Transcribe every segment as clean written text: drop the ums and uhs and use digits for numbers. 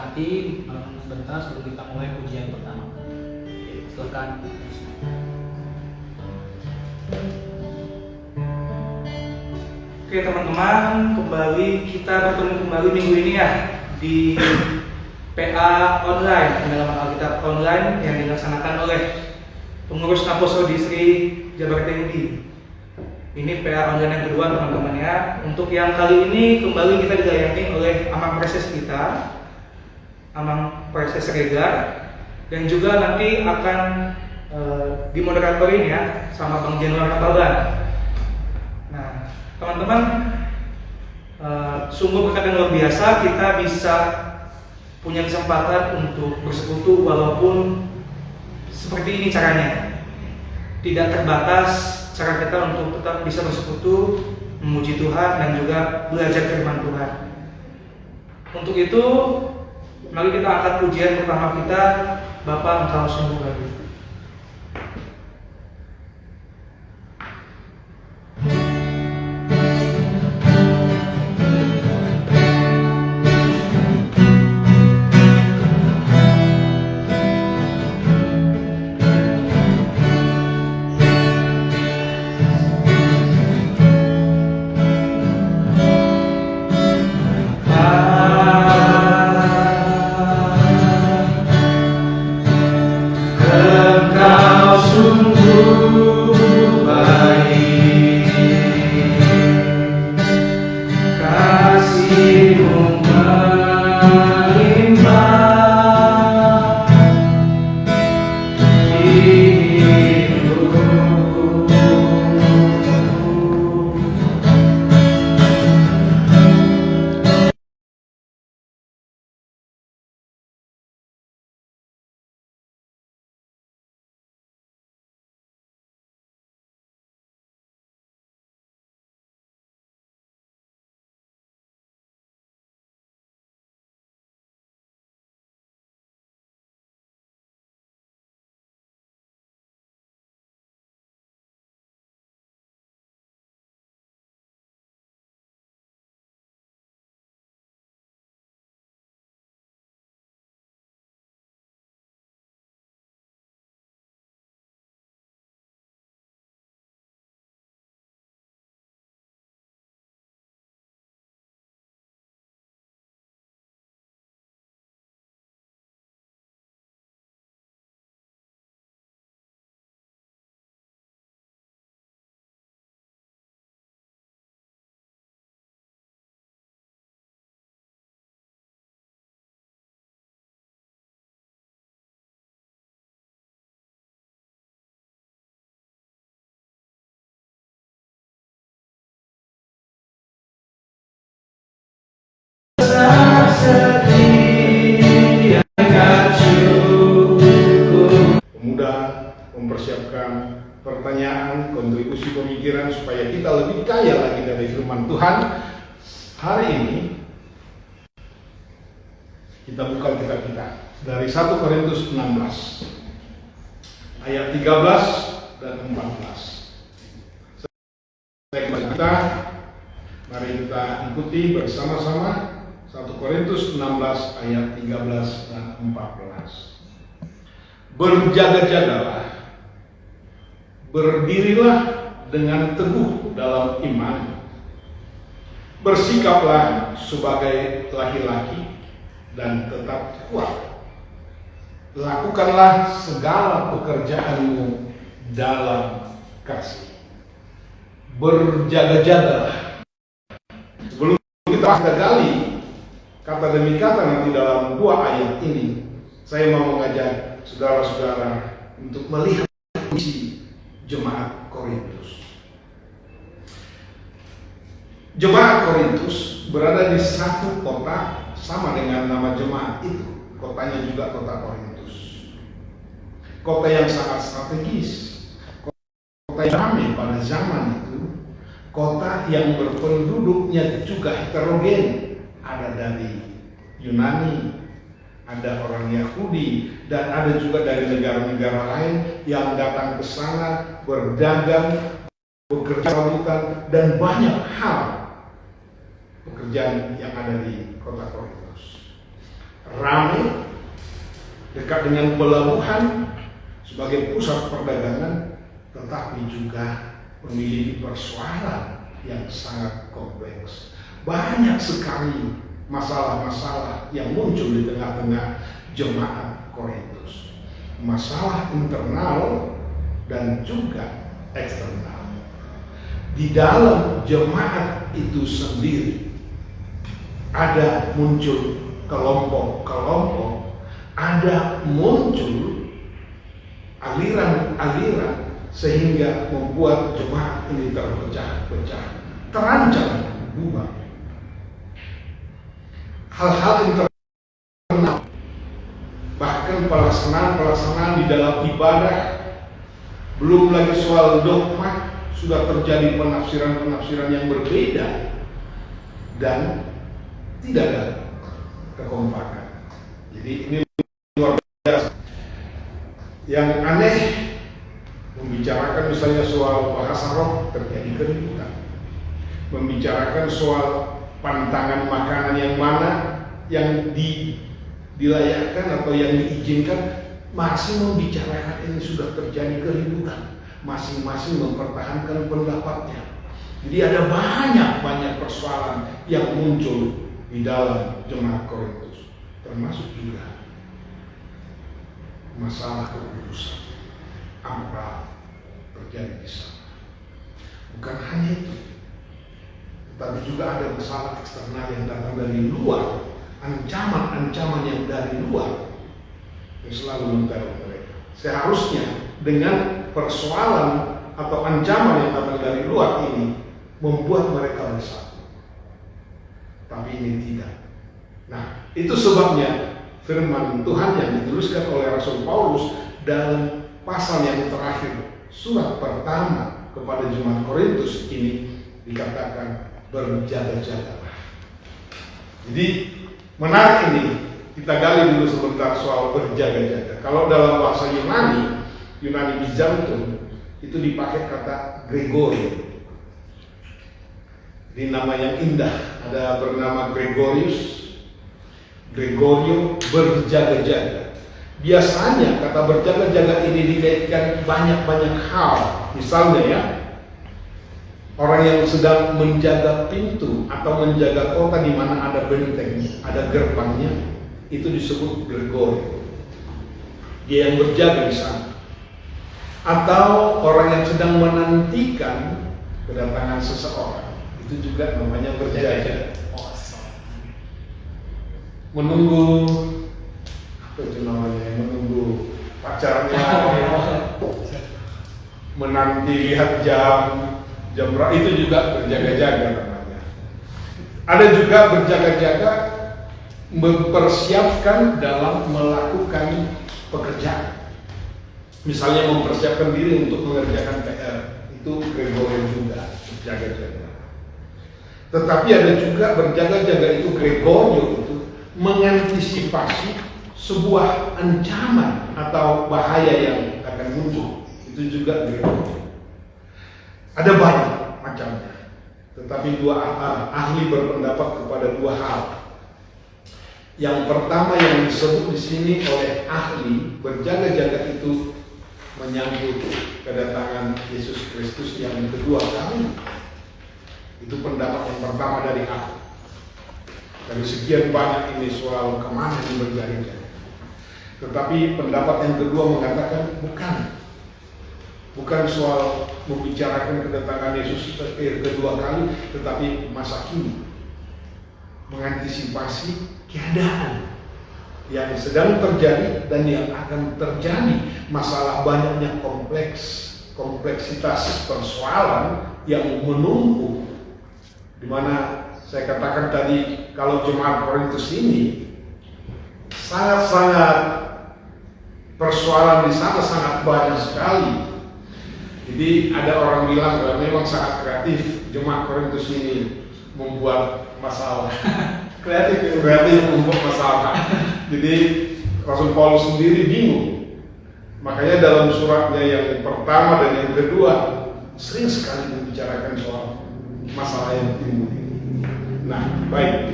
hati sebentar sebelum kita mulai pujian pertama. Silakan. Oke teman-teman, kita bertemu kembali minggu ini ya di PA online, pendalaman Alkitab online yang dilaksanakan oleh pengurus Apostol Distrik Jabar Tinggi. Ini PA online yang kedua teman-teman ya. Untuk yang kali ini kembali kita dilayani oleh Amang Preses kita, Amang Preses Regar, dan juga nanti akan dimoderatorin ya sama Bang Januar Kapaban. Nah teman-teman, sungguh berkat yang luar biasa kita bisa punya kesempatan untuk bersekutu walaupun seperti ini caranya. Tidak terbatas cara kita untuk tetap bisa bersekutu, memuji Tuhan dan juga belajar firman Tuhan. Untuk itu, mari kita angkat pujian pertama kita, Bapa Engkau sungguh baik. Pemuda mempersiapkan pertanyaan, kontribusi pemikiran supaya kita lebih kaya lagi dari firman Tuhan. Hari ini kita buka kitab kita dari 1 Korintus 16 ayat 13 dan 14. Kita mari kita ikuti bersama-sama 1 Korintus 16 ayat 13 dan 14. Berjaga-jagalah, berdirilah dengan teguh dalam iman, bersikaplah sebagai laki-laki dan tetap kuat. Lakukanlah segala pekerjaanmu dalam kasih. Berjaga-jagalah. Sebelum kita gali kata demi kata nanti dalam dua ayat ini, saya mau mengajak saudara-saudara untuk melihat kondisi jemaat Korintus. Jemaat Korintus berada di satu kota sama dengan nama jemaat itu. Kotanya juga kota Korintus. Kota yang sangat strategis. Kota yang ramai pada zaman itu. Kota yang berpenduduknya juga heterogen. Ada dari Yunani, ada orang Yahudi, dan ada juga dari negara-negara lain yang datang ke sana berdagang, bekerja lautan, dan banyak hal pekerjaan yang ada di kota Korintus. ramai, dekat dengan pelabuhan sebagai pusat perdagangan, tetapi juga memiliki persoalan yang sangat kompleks. Banyak sekali masalah-masalah yang muncul di tengah-tengah jemaat Korintus. Masalah internal dan juga eksternal. Di dalam jemaat itu sendiri ada muncul kelompok-kelompok, ada muncul aliran-aliran sehingga membuat jemaat ini terpecah-pecah, terancam bubar. Hal-hal internal, bahkan pelaksanaan di dalam ibadah, belum lagi soal dogma, sudah terjadi penafsiran-penafsiran yang berbeda dan tidak ada kekompakan. Jadi ini luar biasa. Yang aneh, membicarakan misalnya soal bahasa roh, terjadi keributan. Membicarakan soal pantangan makanan yang mana yang dilayakkan atau yang diizinkan, masih membicarakan ini sudah terjadi keributan. Masing-masing mempertahankan pendapatnya. Jadi ada banyak persoalan yang muncul di dalam jemaat Korintus, termasuk juga masalah kekudusan apa terjadi di sana. Bukan hanya itu, tetapi juga ada masalah eksternal yang datang dari luar, ancaman-ancaman yang dari luar yang selalu meneror mereka. Seharusnya dengan persoalan atau ancaman yang datang dari luar ini membuat mereka bersatu, tapi ini tidak. Nah, itu sebabnya firman Tuhan yang dituliskan oleh Rasul Paulus dalam pasal yang terakhir surat pertama kepada jemaat Korintus ini dikatakan berjaga-jagalah. Jadi menarik ini, kita gali dulu sebentar soal berjaga-jaga. Kalau dalam bahasa Yunani Bizantium itu dipakai kata Gregorio. Ini nama yang indah, ada bernama Gregorio berjaga-jaga. Biasanya kata berjaga-jaga ini dikaitkan banyak hal. Misalnya ya, orang yang sedang menjaga pintu atau menjaga kota di mana ada benteng, ada gerbangnya, itu disebut Gregorio. Dia yang berjaga di sana. Atau orang yang sedang menantikan kedatangan seseorang, itu juga namanya berjaga. Menunggu apa itu namanya? Menunggu pacarnya, menanti lihat jam berapa, itu juga berjaga-jaga namanya. Ada juga berjaga-jaga mempersiapkan dalam melakukan pekerjaan. Misalnya mempersiapkan diri untuk mengerjakan PR, itu Gregorio juga berjaga-jaga. Tetapi ada juga berjaga-jaga itu Gregorio itu mengantisipasi sebuah ancaman atau bahaya yang akan muncul. Itu juga Gregorio. Ada banyak macamnya. Tetapi dua ahli berpendapat kepada dua hal. Yang pertama yang disebut di sini oleh ahli berjaga-jaga itu menyambut kedatangan Yesus Kristus yang kedua kali. Itu pendapat yang pertama dari ahli. Dari sekian banyak ini soal kemana ini berjaga-jaga. Tetapi pendapat yang kedua mengatakan bukan soal membicarakan kedatangan Yesus kedua kali, tetapi masa kini, mengantisipasi keadaan yang sedang terjadi dan yang akan terjadi, masalah banyaknya kompleksitas persoalan yang menumpuk, di mana saya katakan tadi kalau jemaat Korintus ini sangat persoalan di sana sangat banyak sekali. Jadi ada orang bilang memang sangat kreatif jemaat Korintus ini membuat masalah. kreatif membuat masalah. Jadi Rasul Paulus sendiri bingung. Makanya dalam suratnya yang pertama dan yang kedua sering sekali membicarakan soal masalah yang timbul ini. Nah, baik.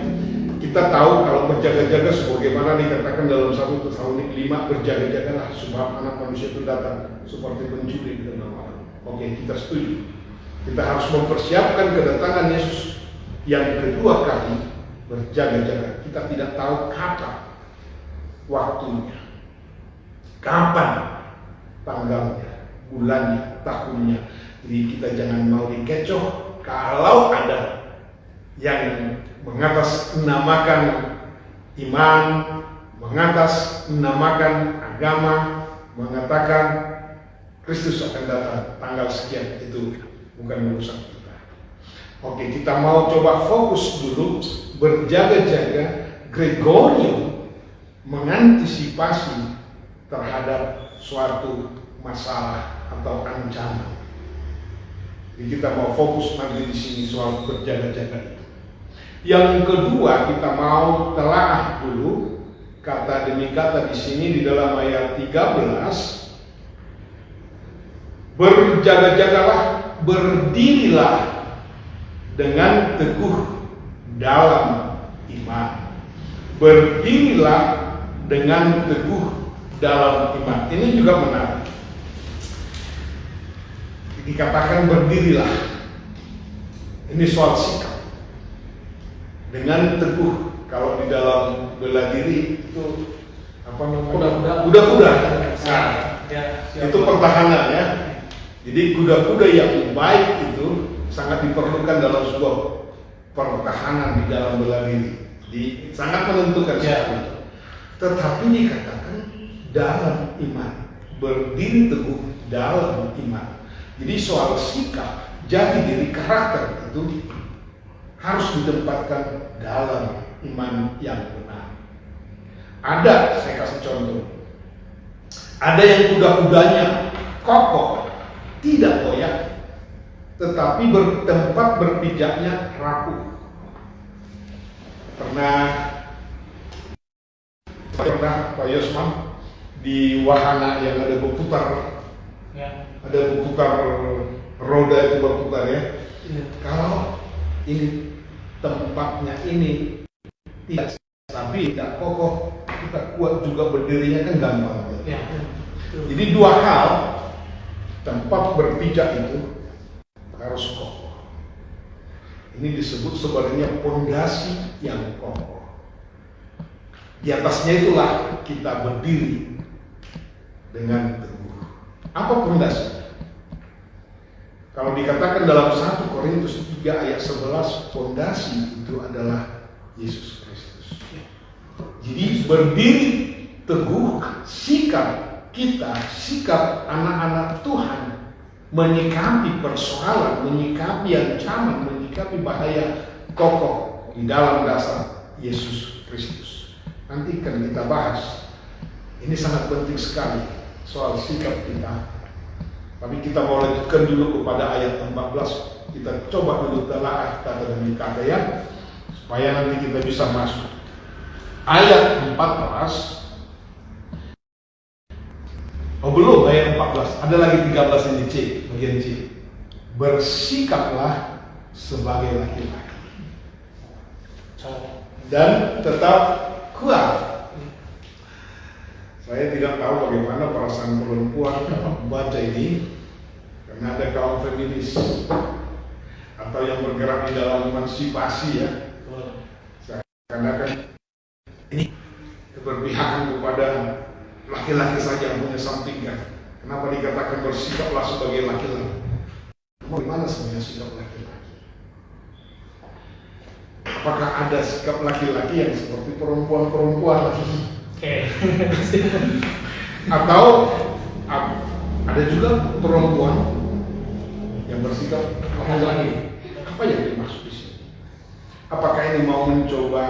Kita tahu kalau berjaga-jaga sebagaimana dikatakan dalam 1 Tesalonik 5, berjaga-jagalah sebab anak manusia itu datang seperti pencuri di tengah malam. Oke, kita setuju. Kita harus mempersiapkan kedatangan Yesus yang kedua kali, berjaga-jaga. Kita tidak tahu kapan waktunya, kapan tanggalnya, bulannya, tahunnya. Jadi kita jangan mau dikecoh kalau ada yang mengatasnamakan iman, mengatasnamakan agama, mengatakan Kristus akan datang tanggal sekian. Itu bukan urusan kita. Oke, kita mau coba fokus dulu, berjaga-jaga. Gregorius mengantisipasi terhadap suatu masalah atau ancaman. Jadi kita mau fokus nanti di sini soal berjaga-jaga itu. Yang kedua, kita mau telaah dulu kata demi kata di sini di dalam ayat 13. Berjaga-jagalah, berdirilah dengan teguh dalam iman. Berdirilah dengan teguh dalam iman. Ini juga menarik. Dikatakan berdirilah. Ini soal sikap. Dengan teguh. Kalau di dalam bela diri itu apa namanya? Kuda-kuda. Nah, itu pertahanan ya. Jadi kuda-kuda yang baik itu sangat diperlukan dalam sebuah pertahanan di dalam bela diri. Jadi sangat menentukan sekali. Tetapi dikatakan dalam iman, berdiri teguh dalam iman. Jadi soal sikap, jati diri, karakter itu harus ditempatkan dalam iman yang benar. Ada, saya kasih contoh. Ada yang kuda-kudanya kokoh, tidak goyah, tetapi tempat berpijaknya rapuh. Pernah Pak Yosman di wahana yang ada berputar, Ya. ada berputar roda itu berputar ya. Kalau ini tempatnya ini tidak stabil, tidak kokoh, kita kuat juga berdirinya kan gampang. Ya. Jadi dua hal, tempat berpijak itu harus kokoh. Ini disebut sebenarnya pondasi yang kokoh. Di atasnya itulah kita berdiri dengan teguh. Apa pondasi? Kalau dikatakan dalam 1 Korintus 3 ayat 11, pondasi itu adalah Yesus Kristus. Jadi berdiri teguh, sikap kita, sikap anak-anak Tuhan menyikapi persoalan, menyikapi ancaman, menyikapi bahaya kokoh di dalam dasar Yesus Kristus. Nanti akan kita bahas. Ini sangat penting sekali soal sikap kita. Tapi kita mau lanjutkan dulu kepada ayat 14. Kita coba dulu telaah kata demi kata ya, supaya nanti kita bisa masuk. Ayat 14. Oh belum, ayat 14. Ada lagi 13 ini C, bagian C. Bersikaplah sebagai laki-laki dan tetap kuat. Saya tidak tahu bagaimana perasaan perempuan kalau membaca ini, karena ada kaum feminis atau yang bergerak di dalam emansipasi ya. Karena kan ini keberpihakan kepada laki-laki saja yang punya sampingan. Kenapa dikatakan bersikaplah sebagai laki-laki? Bagaimana sebenarnya sikap laki-laki? Apakah ada sikap laki-laki yang seperti perempuan-perempuan? Oke. Atau ada juga perempuan yang bersikap laki-laki? Apa yang dimaksud di sini? Apakah ini mau mencoba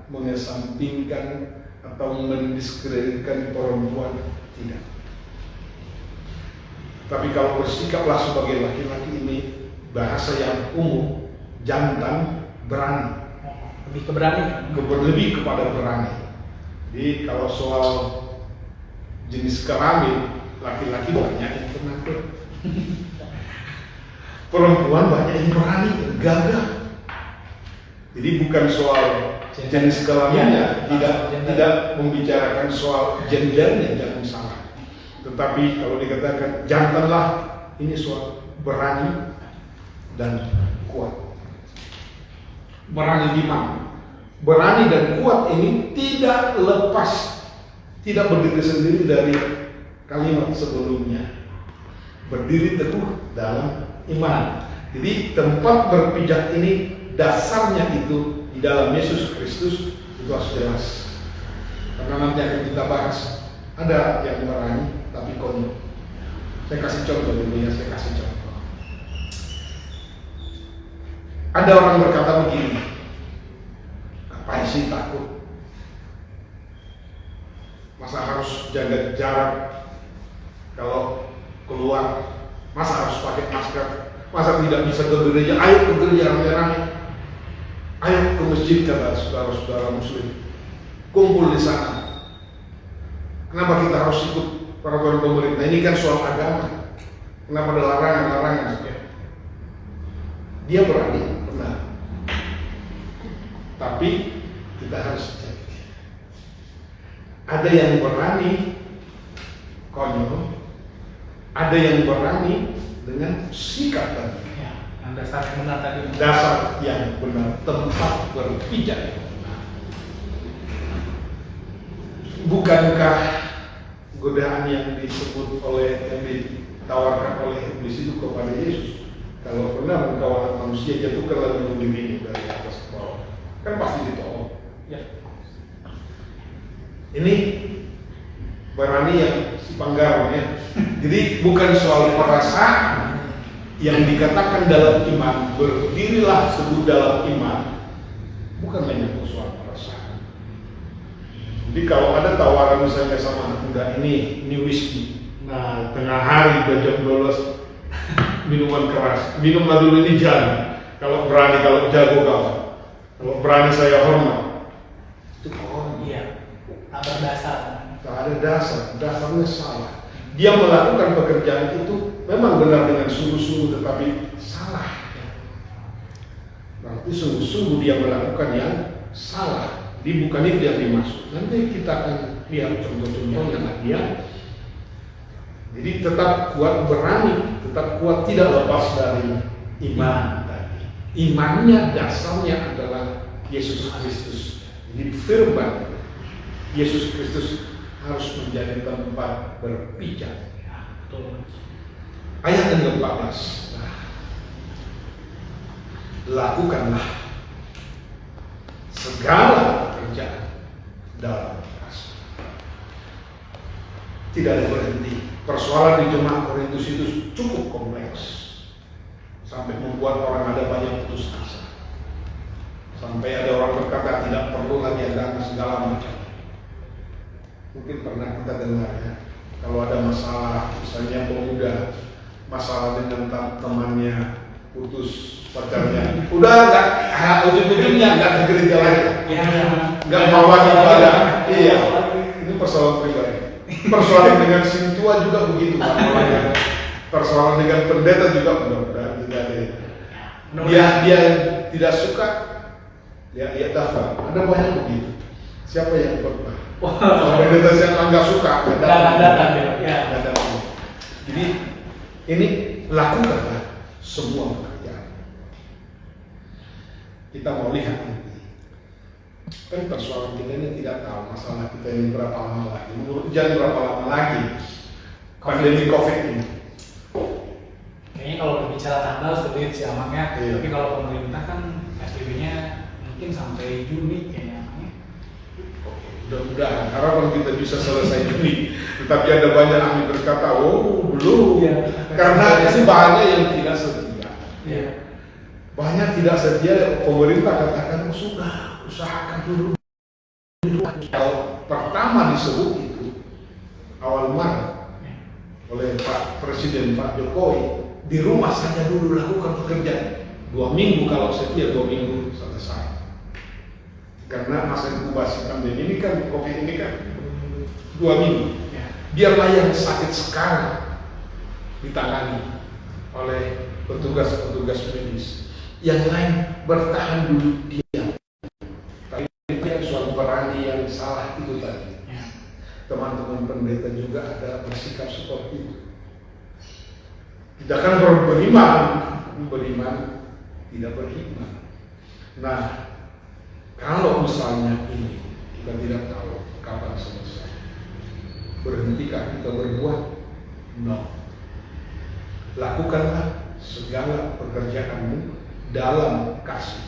mengesampingkan atau mendiskreditkan perempuan? Tidak. Tapi kalau bersikaplah sebagai laki-laki ini bahasa yang umum, jantan, berani. Lebih ke berani. Lebih kepada berani. Jadi kalau soal jenis kelamin, laki-laki banyak yang penakut, perempuan banyak yang berani, gagah. Jadi bukan soal jenis kelaminnya, Ya, tidak membicarakan soal gendernya, jangan salah. Tetapi kalau dikatakan janganlah, ini soal berani dan kuat. Berani di mana? Berani dan kuat ini tidak lepas, tidak berdiri sendiri dari kalimat sebelumnya. Berdiri teguh dalam iman. Jadi tempat berpijak ini dasarnya itu di dalam Yesus Kristus itu harus jelas. Karena nanti akan kita bahas, ada yang berani tapi konyol. Saya kasih contoh dulu ya, saya kasih contoh. Ada orang berkata begini, ngapain sih takut? Masa harus jaga jarak kalau keluar? Masa harus pakai masker? Masa tidak bisa ke gereja? Ayo ke gereja rame-rame. Ayo ke masjid, kata saudara-saudara muslim. Kumpul di sana. Kenapa kita harus ikut peraturan pemerintah? Ini kan soal agama. Kenapa ada larangan-larangan? Dia berani, benar. Tapi kita harus cek. Ada yang berani konyol, ada yang berani dengan sikap tadi. Ya, yang dasar yang benar tadi. Dasar yang benar, tempat berpijak yang benar. Bukankah godaan yang disebut oleh, yang ditawarkan oleh iblis itu kepada Yesus? Kalau benar engkau anak manusia, jatuhkanlah gunung ini dari atas ke bawah. Kan pasti ditolong. Ya. Ini berani yang si Panggaron ya. Jadi bukan soal perasaan yang dikatakan dalam iman, berdirilah teguh dalam iman, bukan menyangkut soal perasaan. Jadi kalau ada tawaran misalnya sama anak muda, ini whisky, nah tengah hari jam 12 minuman keras, minumlah dulu ini jangan. Kalau berani, kalau jago kawan, kalau berani saya hormat. Itu konyol. Iya. Tak berdasar. Tak ada dasarnya salah. Dia melakukan pekerjaan itu memang benar dengan sungguh-sungguh, tetapi salah. Berarti sungguh-sungguh dia melakukan yang salah. Jadi bukan itu yang dimaksud. Nanti kita akan lihat contoh-contohnya lagi ya. Jadi tetap kuat berani, tetap kuat tidak lepas dari iman tadi. Imannya dasarnya adalah Yesus Kristus. Jadi firman Yesus Kristus harus menjadi tempat berpijak. Ya, betul. Ayat yang ke-14. Lakukanlah segala pekerjaan dalam kasih. Tidak ada berhenti. Persoalan di jemaat Korintus itu cukup kompleks sampai membuat orang ada banyak putus asa. Sampai ada orang berkata tidak perlu lagi agama segala macam. Mungkin pernah kita dengar ya, kalau ada masalah, misalnya pemuda, masalah dengan temannya, putus pacarnya, udah nggak, ujung-ujungnya nggak ke gereja lagi, nggak bawa ibadah, iya, ini persoalan pribadi. Persoalan dengan sing tua juga begitu, persoalan dengan pendeta juga mudah-mudahan tidak ada. Dia tidak suka, ya daftar. Ada banyak begitu. Siapa yang pernah? Kalau pendeta yang nggak suka, nggak datang. Jadi ini lakukanlah semua pekerjaan. Kita mau lihat nanti. Kan persoalan kita ini tidak tahu masalah kita ini berapa lama lagi. Menurut Jan berapa lama lagi pandemi COVID ini? Kayaknya kalau berbicara tanggal seperti itu sih amaknya. Iya. Tapi kalau pemerintah kan PSBB-nya mungkin sampai Juni kayaknya. Mudah-mudahan harapan kita bisa selesai Juni. Tetapi ada banyak ahli berkata, oh belum. Iya. Karena ini banyak yang tidak setia. Iya. Banyak tidak setia. Pemerintah katakan oh, sudah usahakan dulu. Kalau pertama disebut itu awal Maret oleh Pak Presiden Pak Jokowi, di rumah saja dulu lakukan pekerjaan. 2 minggu kalau setia, 2 minggu selesai. Karena masa inkubasi pandemi ini kan, COVID ini kan 2 minggu. Biarlah yang sakit sekarang ditangani oleh petugas-petugas medis. Yang lain bertahan dulu diam. teman-teman pendeta juga ada bersikap seperti itu. Tidak akan beriman tidak beriman. Nah, kalau misalnya ini kita tidak tahu kapan selesai, berhentikah kita berbuat? No. Lakukanlah segala pekerjaanmu dalam kasih.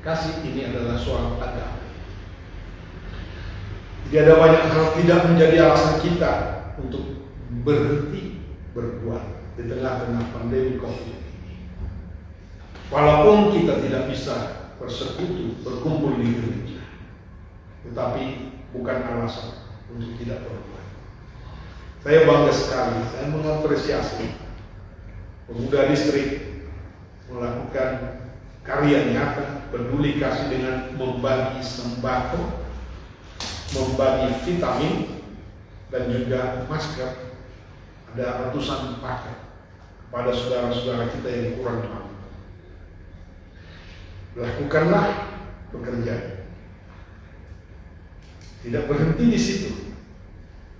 Kasih ini adalah soal agama. Jadi ada banyak hal tidak menjadi alasan kita untuk berhenti berbuat di tengah-tengah pandemi COVID ini. Walaupun kita tidak bisa bersekutu, berkumpul di gereja, tetapi bukan alasan untuk tidak berbuat. Saya bangga sekali, saya mengapresiasi pemuda distrik melakukan karya nyata, peduli kasih dengan membagi sembako, membagi vitamin, dan juga masker. Ada ratusan paket kepada saudara-saudara kita yang kurang mampu. Lakukanlah pekerjaan. Tidak berhenti di situ,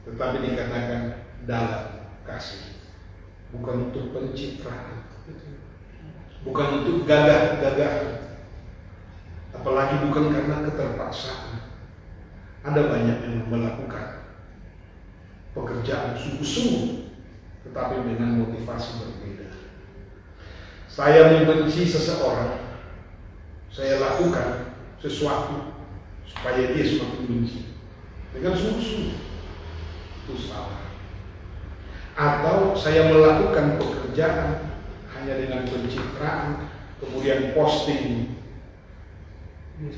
tetapi dikatakan dalam kasih. Bukan untuk pencitraan, bukan untuk gagah-gagah, apalagi bukan karena keterpaksaan. Ada banyak yang melakukan pekerjaan sungguh-sungguh, tetapi dengan motivasi berbeda. Saya membenci seseorang, saya lakukan sesuatu supaya dia semakin benci dengan sungguh-sungguh, itu salah. Atau saya melakukan pekerjaan hanya dengan pencitraan, kemudian posting,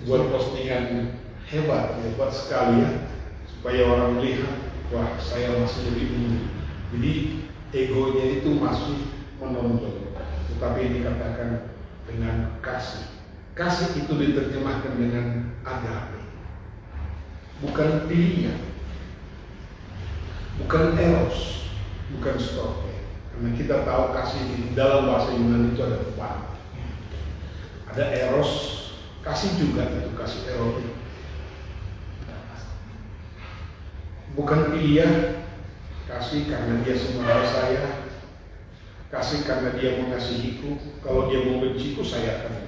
buat postingan hebat sekali ya, supaya orang melihat, wah saya masih lebih unggul. Jadi egonya itu masih menonjol. Tetapi dikatakan dengan kasih. Kasih itu diterjemahkan dengan agape, bukan pilihan, bukan eros, bukan storge. Karena kita tahu kasih di dalam bahasa Yunani itu ada dua. Ada eros, kasih juga itu kasih eros. Bukan pilihan, kasih karena dia semua saya, kasih karena dia mengasihiku. Kalau dia membenciku, saya akan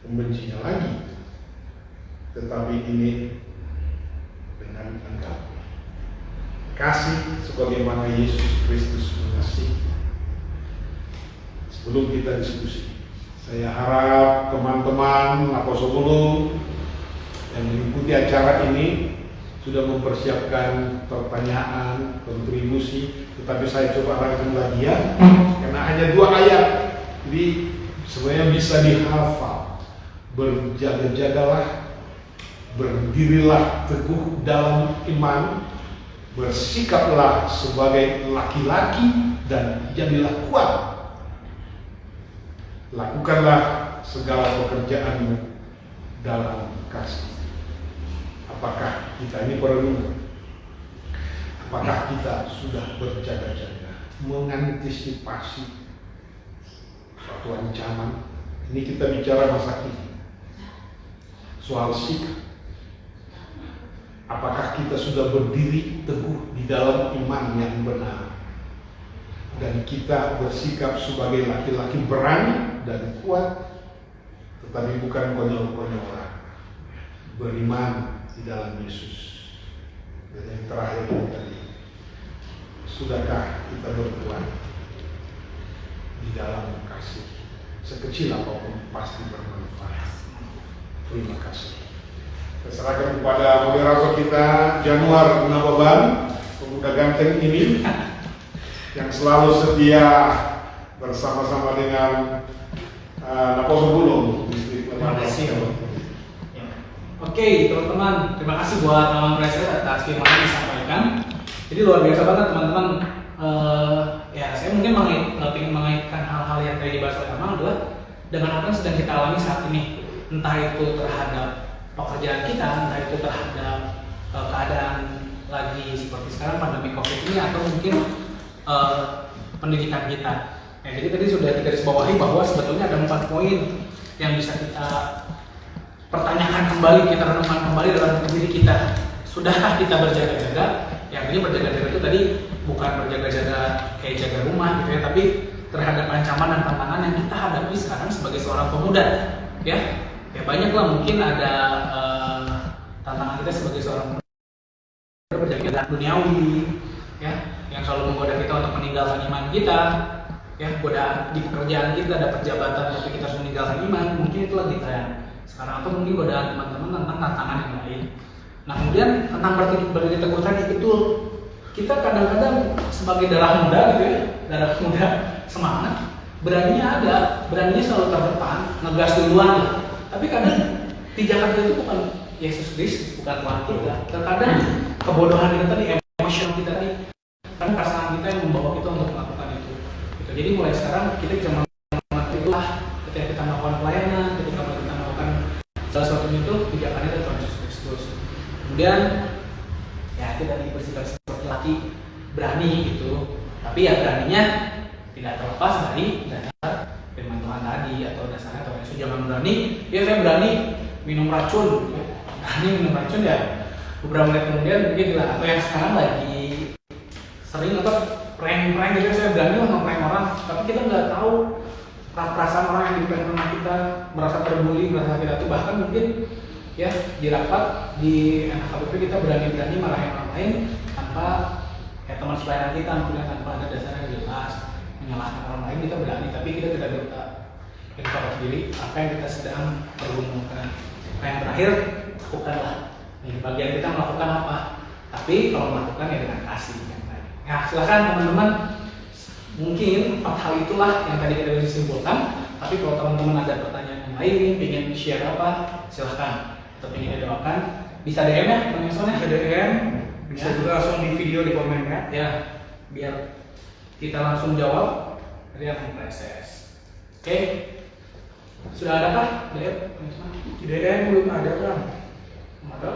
membencinya lagi. Tetapi ini dengan agape. Kasih sebagaimana Yesus Kristus mengasihi. Sebelum kita diskusi, saya harap teman-teman Apostol yang mengikuti acara ini sudah mempersiapkan pertanyaan, kontribusi, tetapi saya coba rangkum lagi ya, karena hanya 2 ayat, jadi sebenarnya bisa dihafal. Berjaga-jagalah, berdirilah teguh dalam iman, bersikaplah sebagai laki-laki dan jadilah kuat. Lakukanlah segala pekerjaanmu dalam kasih. Apakah kita ini perlu? Apakah kita sudah berjaga-jaga, mengantisipasi suatu ancaman? Ini kita bicara masa kini, soal sikap. Apakah kita sudah berdiri teguh di dalam iman yang benar? Dan kita bersikap sebagai laki-laki berani dan kuat, tetapi bukan konyol-konyolan. Beriman di dalam Yesus. Dan yang terakhir tadi, sudahkah kita berbuat di dalam kasih? Sekecil apapun pasti bermanfaat. Terima kasih. Saya serahkan kepada moderator kita, Januar Nababan, pemuda ganteng ini, yang selalu setia bersama-sama dengan Apostol Bulung distrik Lembaga. Terima kasih. Oke teman-teman, terima kasih buat Teman Presiden atas firman yang disampaikan. Jadi luar biasa banget teman-teman. Ya saya mungkin ingin mengaitkan hal-hal yang tadi dibahas oleh Amang adalah dengan apa yang sedang kita alami saat ini, entah itu terhadap pekerjaan kita, entah itu terhadap keadaan lagi seperti sekarang pandemi COVID ini, atau mungkin pendidikan kita. Ya, jadi tadi sudah digarisbawahi bahwa sebetulnya ada 4 poin yang bisa kita pertanyakan kembali, kita renungkan kembali dalam diri kita. Sudahkah kita berjaga-jaga? Ya artinya berjaga-jaga itu tadi bukan berjaga-jaga kayak jaga rumah gitu ya, tapi terhadap ancaman dan tantangan yang kita hadapi sekarang sebagai seorang pemuda, ya. Ya banyak lah mungkin ada tantangan kita sebagai seorang pemuda berjaga-jaga duniawi, ya, yang selalu menggoda kita untuk meninggalkan iman kita, ya, godaan di pekerjaan kita dapat jabatan tapi kita harus meninggalkan iman, mungkin itulah kita yang sekarang, atau mungkin godaan teman-teman tentang tantangan yang lain. Nah kemudian tentang berdiri teguh tadi, betul, kita kadang-kadang sebagai darah muda gitu ya, darah muda semangat, beraninya ada, beraninya selalu terdepan, ngegas duluan lah. Tapi kadang di Jakarta itu bukan Yesus Kristus, bukan Tuhan kita. Terkadang kebodohan kita tadi, emosional kita tadi, kan perasaan kita yang membawa kita untuk melakukan itu. Gitu. Jadi mulai sekarang kita bisa mengerti itulah ketika kita melakukan pelayanan, ketika kita melakukan salah satu itu pijakannya dari Tuhan Yesus Kristus. Kemudian ya kita tadi bersikap seperti laki, berani gitu. Tapi ya beraninya tidak terlepas dari dasar firman Tuhan tadi atau dasarnya Tuhan Yesus. Jangan berani, ya saya berani minum racun, ya. Berani minum racun ya beberapa menit kemudian mungkin lah. Atau yang sekarang lagi sering apa prank gitu, saya berani lah nge-prank orang, tapi kita nggak tahu perasaan orang yang di prank sama kita, merasa terbully, merasa tidak tuh, bahkan mungkin ya di rapat di NHKBP kita berani-berani marahin orang lain tanpa ya teman sebaya kita mungkin tanpa ada dasar yang jelas, menyalahkan orang lain kita berani, tapi kita tidak bisa introspeksi diri apa yang kita sedang pergumulkan. Nah yang terakhir, lakukanlah. Nih, bagian kita melakukan apa? Tapi kalau melakukan ya dengan kasih yang lain. Nah silakan teman-teman, mungkin 4 hal itulah yang tadi kita bisa simpulkan. Tapi kalau teman-teman ada pertanyaan yang lain, ingin share apa, silahkan. Atau ingin didoakan, bisa DM ya, bisa DM, bisa juga langsung di video di komen ya. Ya, biar kita langsung jawab dari yang proses. Oke, sudah adakah DM? DM belum ada kan? Ada?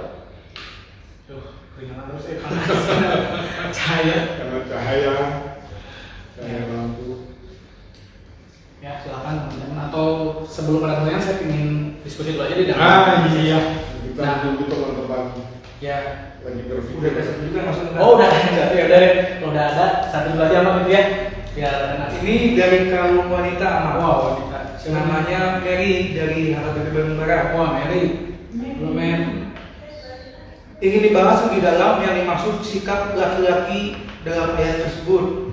Tuh, keringetan terus ya cahaya. Karena cahaya lampu. Ya silakan teman-teman, atau sebelum ada pertanyaan saya ingin diskusi dulu aja di dalam. Iya. Kita Nah. tunggu teman-teman Ya. lagi berpikir. Udah besok juga maksudnya. Oh udah ada, ya udah deh. Kalau udah ada satu dulu aja apa gitu ya. Biar nanti Ini dari kaum wanita amal. wow wanita. Namanya Mary dari HKBP Bandung Barat. Wah Mary. Belum men. Ingin dibahas lebih dalam yang dimaksud sikap laki-laki dalam ayat tersebut,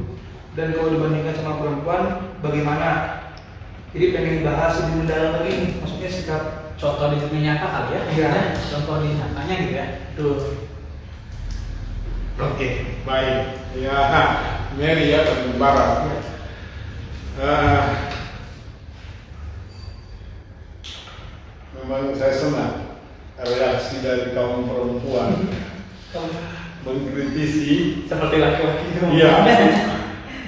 dan kalau dibandingkan sama perempuan bagaimana? Jadi pengen dibahas lebih mendalam lagi nih, maksudnya sikap. Contoh di dunia nyata kali ya. Iya. Contoh di nyatanya gitu ya. Tuh. Oke, baik. Ya, Mary ya Bandung Barat. Memang saya senang reaksi dari kaum perempuan mengkritisi. Seperti laki-laki. Iya.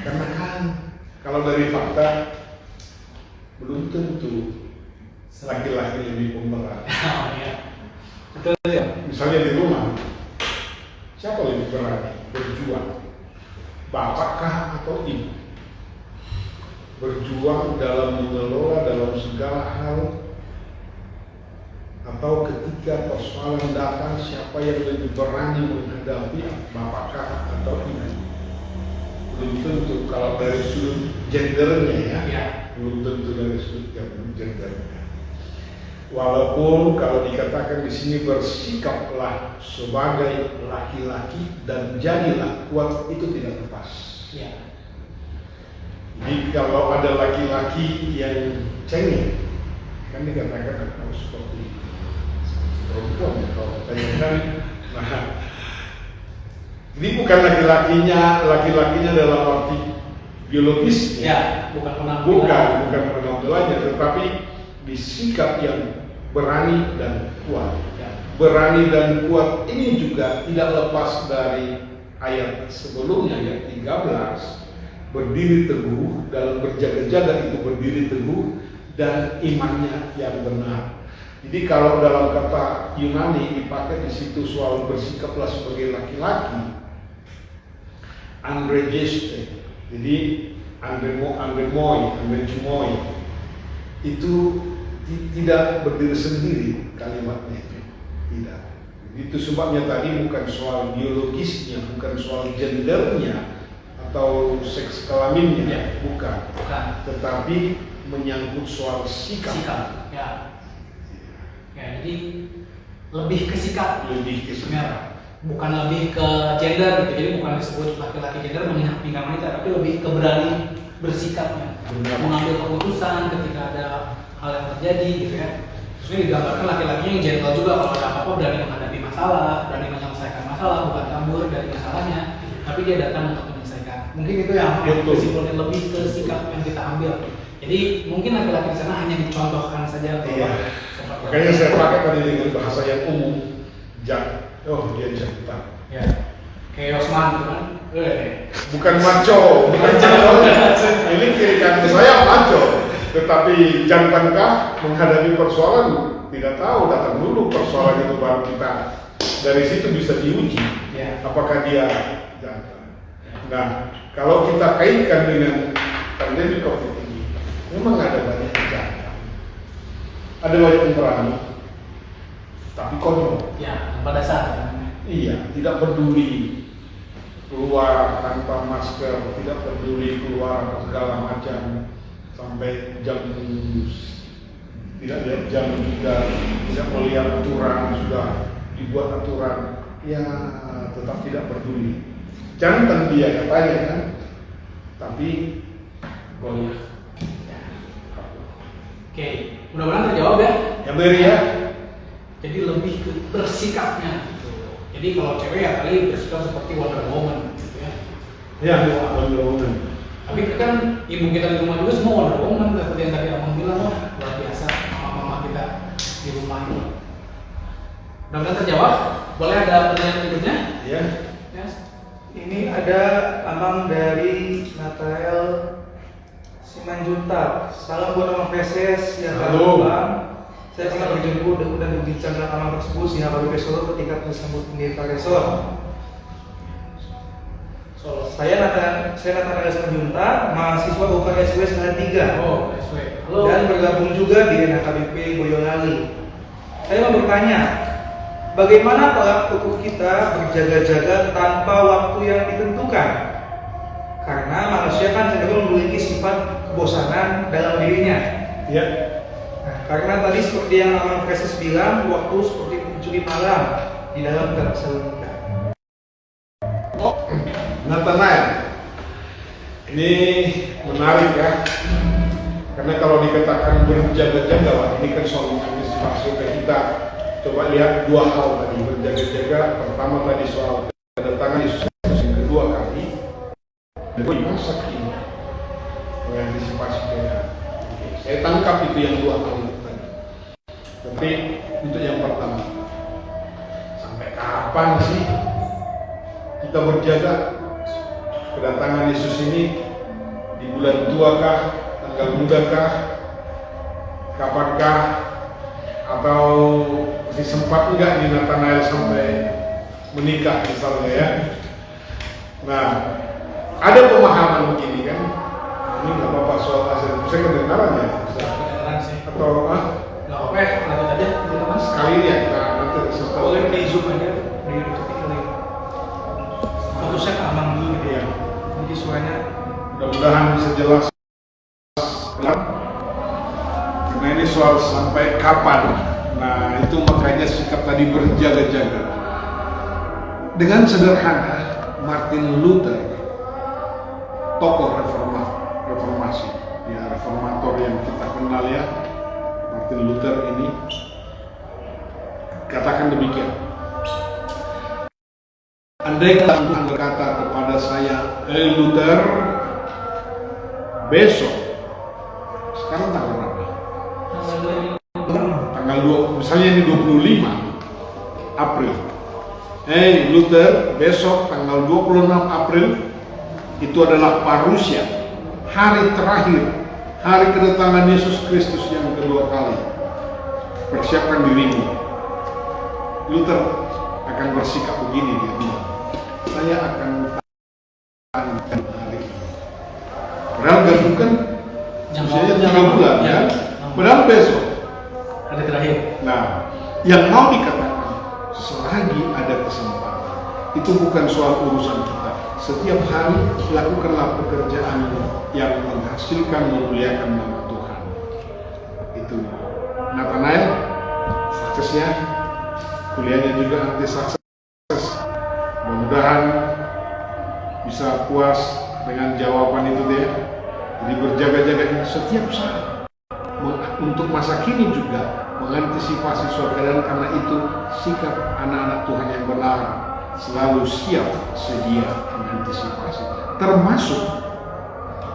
Karena kan kalau dari fakta belum tentu laki-laki lebih pemberat. Oh iya. Betul ya. Misalnya di rumah, siapa lebih berani berjuang? Bapakkah atau ibu? Berjuang dalam mengelola dalam segala hal, atau ketika persoalan datang siapa yang lebih berani menghadapi, bapakkah atau ibu? Belum tentu kalau dari sudut gendernya ya, Iya. belum tentu dari sudut gendernya. Walaupun kalau dikatakan di sini bersikaplah sebagai laki-laki dan jadilah kuat, itu tidak lepas. Iya. Jadi kalau ada laki-laki yang cengeng, kan dikatakan harus seperti perempuan ya, kalau tanyakan. Nah, ini bukan laki-lakinya dalam arti biologis Ya, bukan penampilan. bukan penampilannya, tetapi di sikap yang berani dan kuat. Ya. Berani dan kuat ini juga tidak lepas dari ayat sebelumnya yang 13, berdiri teguh dalam berjaga-jaga, itu berdiri teguh dan imannya yang benar. Jadi kalau dalam kata Yunani dipakai di situ soal bersikaplah sebagai laki-laki, andregeste, jadi andremoi, itu tidak berdiri sendiri kalimatnya itu, tidak. Itu sebabnya tadi bukan soal biologisnya, bukan soal gendernya atau seks kelaminnya, Ya. bukan. Tetapi menyangkut soal sikap. Ya. Ya, jadi lebih ke sikap. Lebih ke sikap. Ya. Bukan lebih ke gender gitu. Jadi bukan disebut laki-laki gender menghina wanita, tapi lebih ke berani bersikapnya. Benar. Mengambil keputusan ketika ada hal yang terjadi gitu ya. Terus ini digambarkan laki-laki yang gentle juga, kalau ada apa-apa berani menghadapi masalah, berani menyelesaikan masalah, bukan kabur dari masalahnya, tapi dia datang untuk menyelesaikan. Mungkin itu yang Betul. kesimpulannya lebih ke sikap yang kita ambil. Jadi mungkin laki-laki di sana hanya dicontohkan saja bahwa Iya. seperti Makanya saya pakai tadi dengan bahasa yang umum, oh dia jantan. ya kayak Osman gitu kan. Bukan maco, bukan maco. Ini kiri kanan saya maco. Tetapi jantankah menghadapi persoalan? Tidak tahu, datang dulu persoalan itu baru kita dari situ bisa diuji. Ya. Apakah dia jantan? Nah, kalau kita kaitkan dengan pandemi COVID ini, memang ada banyak jantan. Ada banyak yang berani, tapi konyol. Ya, pada saat Iya, tidak peduli keluar tanpa masker, tidak peduli keluar segala macam sampai jam tidak lihat jam juga, tidak melihat aturan, sudah dibuat aturan, ya tetap tidak peduli. Jangan dia katanya kan, tapi goyah. Oke, mudah-mudahan terjawab ya. Yang beri ya. Jadi lebih ke bersikapnya gitu. Jadi kalau cewek ya kali bersikap seperti Wonder Woman gitu ya. Ya, Wonder Woman. Tapi kan ibu kita di rumah juga semua Wonder Woman, seperti yang tadi abang bilang, wah luar biasa mama-mama kita di rumah itu. Mudah-mudahan terjawab. Boleh ada pertanyaan berikutnya? Ya. Yes. Ini ada amang dari Nathanael Simanjuntak. Salam buat Amang PSS yang Halo. Bang. Saya pernah berjumpa dan berbincang dengan amang tersebut di Nabawi Solo ketika tersebut pendeta resor. Saya Nathanael Simanjuntak, mahasiswa UKSW Salatiga. Oh, SW. Halo. Dan bergabung juga di NKBP Boyolali. Saya mau bertanya, bagaimana pola tubuh kita berjaga-jaga tanpa waktu yang ditentukan? Karena manusia kan cenderung memiliki sifat kebosanan dalam dirinya. Ya. Nah, karena tadi seperti yang Amang Preses bilang, waktu seperti mencuri malam di dalam Tesalonika. Oh, Nathanael, ini menarik ya, karena kalau dikatakan berjaga-jaga, wah, ini kan soal antisipasi kita. Coba lihat dua hal tadi, berjaga-jaga. Pertama tadi soal kedatangan Yesus, yang kedua kali, dan masa kini mengantisipasi kita. Saya tangkap itu yang dua hal itu tadi. Tapi untuk yang pertama, sampai kapan sih kita berjaga? Kedatangan Yesus ini di bulan tua kah, tanggal muda kah, kapankah, atau masih sempat enggak di Nathanael sampai menikah misalnya ya. Nah, ada pemahaman begini kan, ini nggak apa-apa soal hasil, saya kedengaran ya, Kedengeran sih. atau Nggak apa-apa ya, lanjut aja. Gitu, Mas. sekali ya kita nanti sesuatu. Boleh di zoom aja, ditutup kali. Fokusnya ke Amang dulu gitu ya. Jadi suaranya Mudah-mudahan bisa jelas. Karena ini soal sampai kapan. Nah itu makanya sikap tadi berjaga-jaga. Dengan sederhana, Martin Luther, tokoh reformasi, ya reformator yang kita kenal ya, Martin Luther ini katakan demikian. Andai Tuhan berkata kepada saya, Luther, besok, sekarang tanggal berapa? Tanggal 2, misalnya ini 25 April. Luther, besok tanggal 26 April itu adalah Parusia, hari terakhir, hari kedatangan Yesus Kristus yang kedua kali. Persiapkan dirimu. Luther akan bersikap begini, dia bilang, saya akan tahan hari ini. Padahal gantungan usianya 3 bulan ya. Padahal besok. Hari terakhir. Nah, yang mau dikatakan selagi ada kesempatan. Itu bukan soal urusan kita. Setiap hari lakukanlah pekerjaan yang menghasilkan memuliakan nama Tuhan. Itu Nathanael suksesnya, kuliahnya juga nanti sukses. Mudah-mudahan bisa puas dengan jawaban itu dia. Jadi berjaga-jaga setiap saat untuk masa kini juga mengantisipasi suatu keadaan, karena itu sikap anak-anak Tuhan yang benar, selalu siap sedia mengantisipasi, termasuk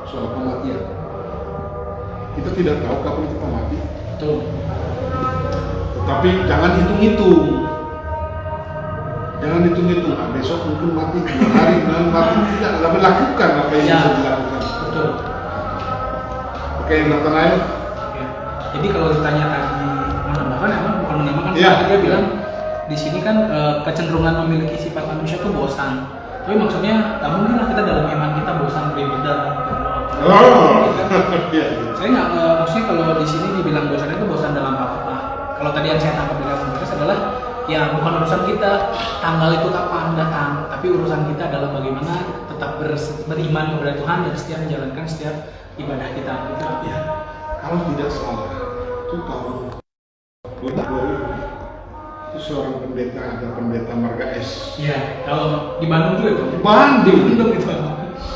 soal kematian. Kita tidak tahu kapan kita mati. Betul. Tetapi jangan hitung-hitung. Jangan hitung-hitung. Besok mungkin mati, 2 hari mati. Tidak, tapi lakukan apa yang bisa dilakukan. Betul. Oke, Nathanael. Ya. Jadi kalau ditanya tadi menambahkan, emang bukan menambahkan. Ya. Dia bilang di sini kan kecenderungan memiliki sifat manusia itu bosan. Tapi maksudnya tak mungkin lah kita dalam iman kita bosan beribadah. Oh. Ya. Saya nggak maksudnya kalau di sini dibilang bosan itu bosan dalam apa? Kalau tadi yang saya tangkap dari komunitas adalah ya bukan urusan kita tanggal itu kapan datang, tapi urusan kita adalah bagaimana tetap beriman kepada Tuhan dan setia menjalankan setiap ibadah kita. Gitu. Ya. Kalau tidak salah, itu tahun 2000 itu seorang pendeta, ada pendeta Marga S. Iya, kalau di Bandung juga itu. Bandung itu.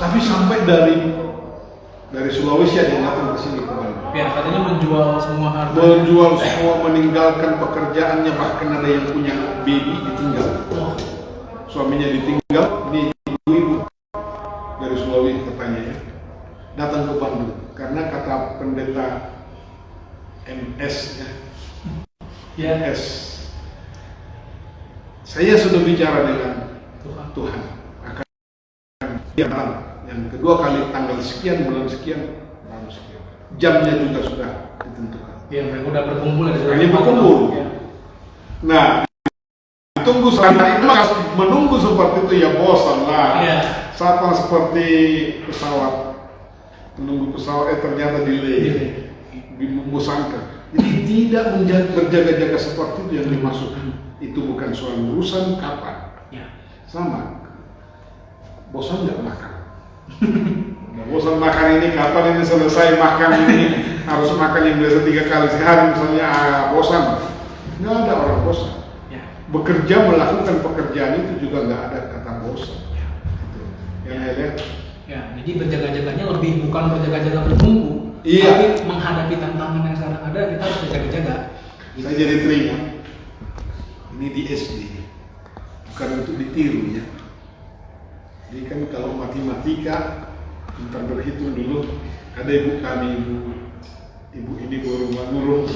Tapi sampai dari Sulawesi ada yang datang ke sini ke Bandung. Ya, katanya menjual semua harta. Menjual semua, meninggalkan pekerjaannya, bahkan ada yang punya baby ditinggal. Suaminya ditinggal, ini ibu-ibu dari Sulawesi katanya ya, datang ke Bandung karena kata pendeta MS ya, MS. Saya sudah bicara dengan Tuhan akan yang kedua kali tanggal sekian, bulan sekian, jamnya juga sudah ditentukan. Ya, mereka udah berkumpul ya. Ini berkumpul. Ya. Nah, tunggu sampai itu menunggu seperti itu ya bosan lah. Ya. Sama seperti pesawat, menunggu pesawat ternyata delay, membosankan. Jadi tidak berjaga-jaga seperti itu yang dimaksud. Itu bukan soal urusan kapan. Ya. Sama. Bosan nggak makan. Bosan makan ini, kapan ini selesai makan ini, harus makan yang biasa 3 kali sehari misalnya, bosan. Nggak ada orang bosan. Ya. Bekerja, melakukan pekerjaan itu juga nggak ada kata bosan. Ya. Gitu. Yang saya lihat. Ya, jadi berjaga-jaganya lebih bukan berjaga-jaga bertunggu, iya, tapi menghadapi tantangan yang sekarang ada, kita harus berjaga-jaga. Saya jadi teringat, ini di SD, bukan untuk ditiru ya. Jadi kan kalau matematika, ntar berhitung dulu, ada ibu kami, ibu ini guru Nurul,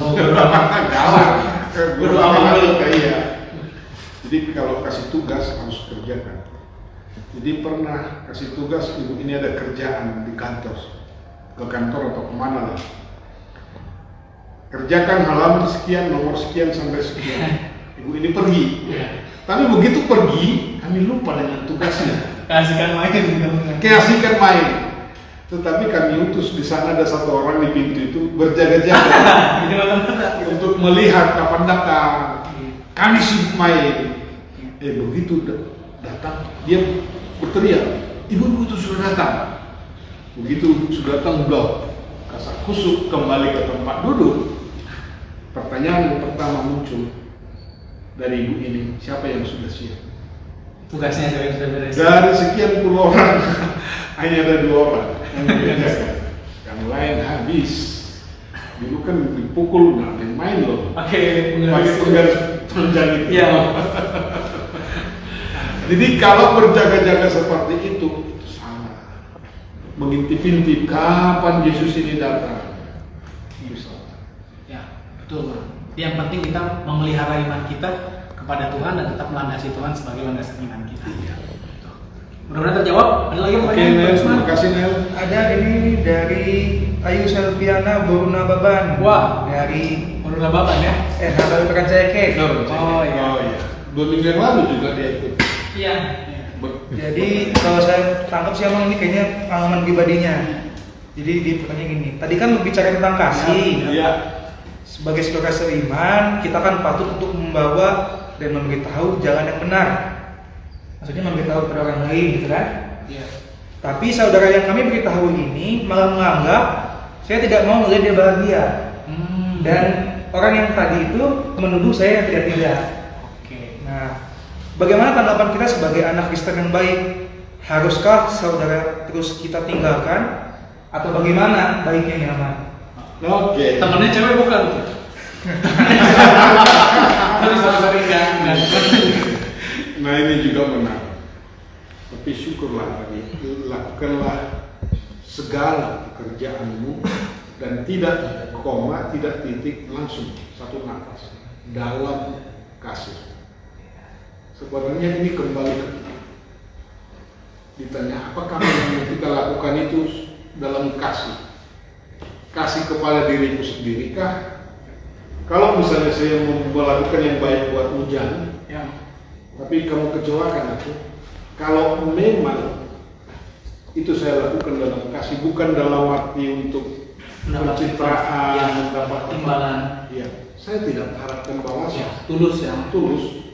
guru amal iya. Jadi kalau kasih tugas harus kerjakan. Jadi pernah kasih tugas, ibu ini ada kerjaan di kantor, ke kantor atau kemana lah. Kerjakan halaman sekian, nomor sekian sampai sekian. Ibu ini pergi. Tapi begitu pergi, kami lupa dengan tugasnya. Kasihkan main. Tetapi kami utus di sana ada 1 orang di pintu itu berjaga-jaga untuk melihat kapan datang. Kami sibuk main. Begitu datang, dia berteriak, ibu itu sudah datang. Begitu sudah datang, udah kasak kusuk kembali ke tempat duduk. Pertanyaan yang pertama muncul dari ibu ini, siapa yang sudah siap? Tugasnya yang sudah beres. Dari sekian puluh orang, hanya ada 2 orang yang mengerjakan. Yang lain habis. Dulu kan dipukul, nggak main loh. Pakai penggaris penjahit. Iya. Jadi kalau berjaga-jaga seperti itu salah. Mengintip-intip kapan Yesus ini datang. Bisa. Ya, betul. Yang penting kita memelihara iman kita kepada Tuhan dan tetap melandasi Tuhan sebagai landasan iman kita. Iya. Mudah-mudahan terjawab. Ada lagi pertanyaan? Oke, terima kasih Nel. Ada ini dari Ayu Selviana Boruna Baban. Wah, dari Boruna Baban ya? Dari Pekan Cekek. Oh iya. 2 minggu yang lalu juga dia ikut. Iya. Jadi kalau saya tangkap sih emang ini kayaknya pengalaman pribadinya. Jadi di pertanyaan gini, tadi kan bicara tentang kasih. Iya. Sebagai saudara seiman, kita kan patut untuk membawa dan memberitahu jalan yang benar. Maksudnya memberitahu kepada orang lain gitu kan. Iya. Tapi saudara yang kami beritahu ini malah menganggap saya tidak mau melihat dia bahagia. Dan orang yang tadi itu menuduh saya yang tidak. Oke. Nah, bagaimana tanggapan kita sebagai anak Kristen yang baik? Haruskah saudara terus kita tinggalkan? Atau bagaimana baiknya nyaman? Oke. Temennya cewek bukan? Tapi sorry enggak. Nah ini juga benar. Tapi syukurlah tadi, lakukanlah segala pekerjaanmu dan tidak koma, tidak titik, langsung satu nafas dalam kasih. Sebenarnya ini kembali ke kita. Ditanya apakah yang kita lakukan itu dalam kasih? Kasih kepada diriku sendiri kah? Kalau misalnya saya melakukan yang baik buat hujan, Ya. tapi kamu kecewakan aku. Kalau memang itu saya lakukan dalam kasih, bukan dalam arti untuk pencitraan, ya, mendapat imbalan. Iya, saya tidak harapkan balasan. Ya, tulus ya. Tulus.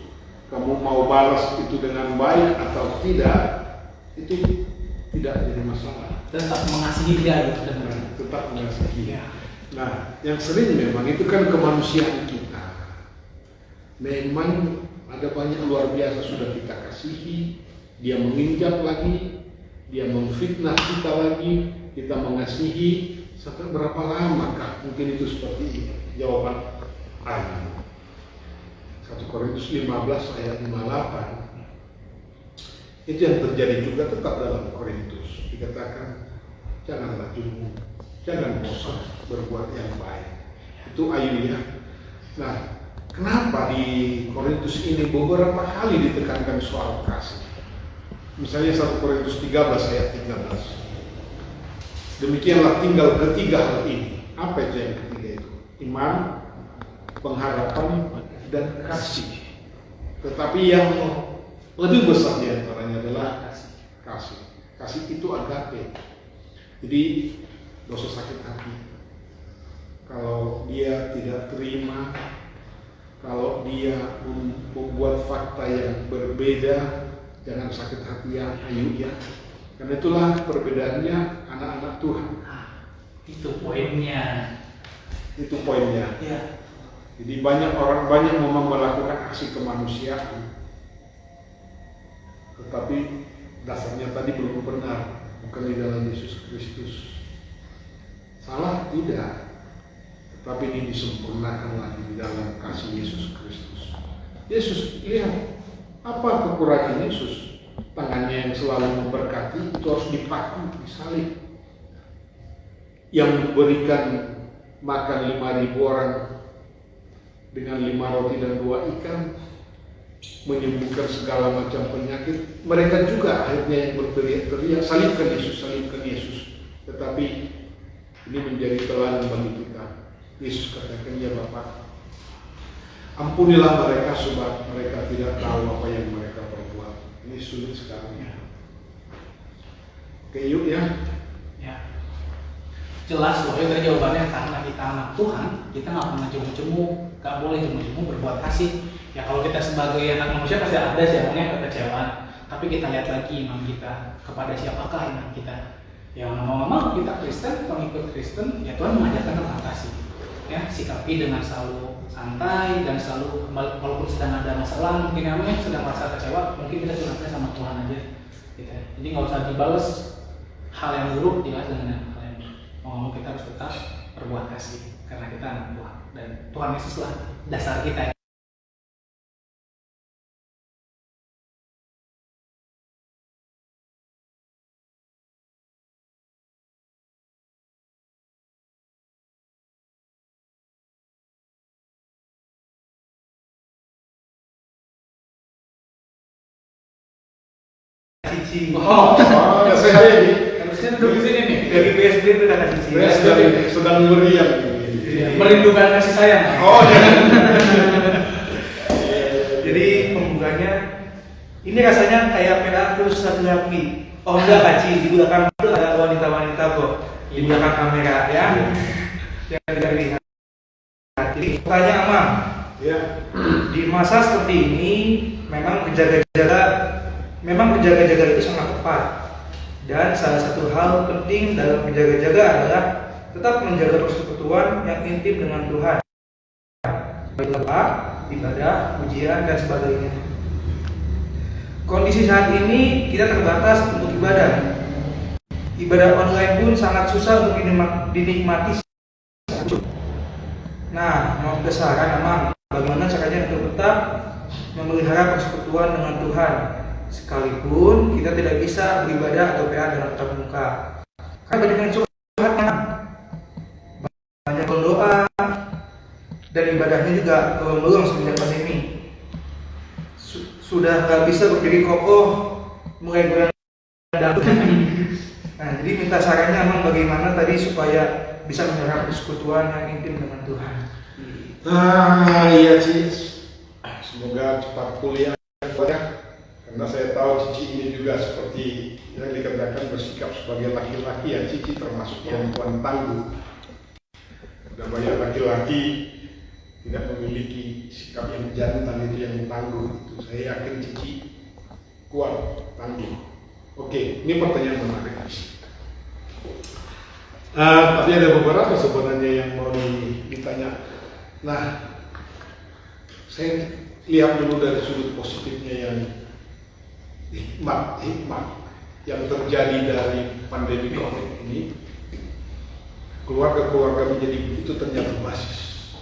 Kamu mau balas itu dengan baik atau tidak, itu tidak jadi masalah. Tetap mengasihi dia gitu dan Tetap mengasihi. ya. Nah, yang sering memang itu kan kemanusiaan kita. Memang ada banyak luar biasa sudah kita kasihi, dia menginjak lagi, dia memfitnah kita lagi, kita mengasihi. Sampai berapa lama kah mungkin itu seperti ini? Jawaban ayat 1 Korintus 15 ayat 58. Itu yang terjadi juga tetap dalam Korintus. Dikatakan janganlah jemu, jangan bosan berbuat yang baik. Itu ayatnya. Nah, kenapa di Korintus ini beberapa kali ditekankan soal kasih? Misalnya 1 Korintus 13 ayat 13. Demikianlah tinggal ketiga hal ini. Apa itu yang ketiga itu? Iman, pengharapan, dan kasih. Tetapi yang lebih besar di antaranya adalah kasih. Kasih itu agape. Jadi dosa sakit hati. Kalau dia tidak terima, kalau dia membuat fakta yang berbeda, jangan sakit hati ya, ayo ya. Karena itulah perbedaannya anak-anak Tuhan. Itu poinnya. Itu poinnya. Ya. Jadi banyak memang melakukan aksi kemanusiaan, tetapi dasarnya tadi belum benar, bukan di dalam Yesus Kristus. Salah tidak, tetapi ini disempurnakan lagi di dalam kasih Yesus Kristus. Yesus, lihat apa kekurangan Yesus? Tangannya yang selalu memberkati itu harus dipaku, disalib. Yang memberikan makan 5.000 orang dengan 5 roti dan 2 ikan, menyembuhkan segala macam penyakit. Mereka juga akhirnya yang berteriak-teriak, salibkan Yesus, salibkan Yesus. Tetapi ini menjadi teladan bagi kita. Yesus katakan, ya Bapa, ampunilah mereka sebab mereka tidak tahu apa yang mereka perbuat. Ini sulit sekali. Oke, yuk ya. Ya. Jelas loh, ya, jawabannya karena kita anak Tuhan, kita nggak pernah jemu-jemu, nggak boleh jemu-jemu berbuat kasih. Ya kalau kita sebagai anak manusia pasti ada sih namanya kekecewaan. Tapi kita lihat lagi iman kita, kepada siapakah iman kita. Yang mau kita Kristen, pengikut Kristen, ya Tuhan mengajarkan tentang kasih. Ya, sikapi dengan selalu santai dan selalu walaupun sedang ada masalah, mungkin namanya sedang merasa kecewa, mungkin kita curhatnya sama Tuhan aja. Gitu. Jadi nggak usah dibales hal yang buruk, dibalas dengan hal yang buruk. Mau kita harus tetap berbuat kasih karena kita anak Tuhan dan Tuhan Yesus lah dasar kita. Cici. Ya saya ini. Harusnya duduk di sini nih. Dari PSB itu kata cici. Saya sedang meriang. Merindukan kasih sayang. Oh ya. Jadi pembukanya ini rasanya kayak PA terus satu lagi. Oh enggak Kaci, di belakang itu ada wanita-wanita kok. Di belakang kamera ya. Yang tidak lihat. Jadi pertanyaan Amang, Ya. Di masa seperti ini memang berjaga-jaga itu sangat tepat. Dan salah satu hal penting dalam berjaga-jaga adalah tetap menjaga persekutuan yang intim dengan Tuhan. Doa, ibadah, ujian, dan sebagainya. Kondisi saat ini kita terbatas untuk ibadah. Ibadah online pun sangat susah untuk dinikmati. Nah, mau ke saran Amang, bagaimana caranya untuk tetap memelihara persekutuan dengan Tuhan, sekalipun kita tidak bisa beribadah atau PA dalam tatap muka. Karena banyak yang curhat, banyak berdoa, dan ibadahnya juga belum semenjak pandemi. Sudah nggak bisa berdiri kokoh, mulai bulan dangdut. Nah, jadi minta sarannya Amang bagaimana tadi supaya bisa menyerap persekutuan yang intim dengan Tuhan. Nah, iya Ci. Semoga cepat pulih ya. Karena saya tahu Cici ini juga seperti yang dikatakan bersikap sebagai laki-laki ya. Cici termasuk perempuan tangguh. Dan banyak laki-laki tidak memiliki sikap yang jantan itu yang tangguh. Itu saya yakin Cici kuat, tangguh. Oke, ini pertanyaan menarik. Tapi ada beberapa sebenarnya yang mau ditanya. Nah, saya lihat dulu dari sudut positifnya yang hikmat yang terjadi dari pandemi COVID ini. Keluarga-keluarga menjadi itu ternyata basis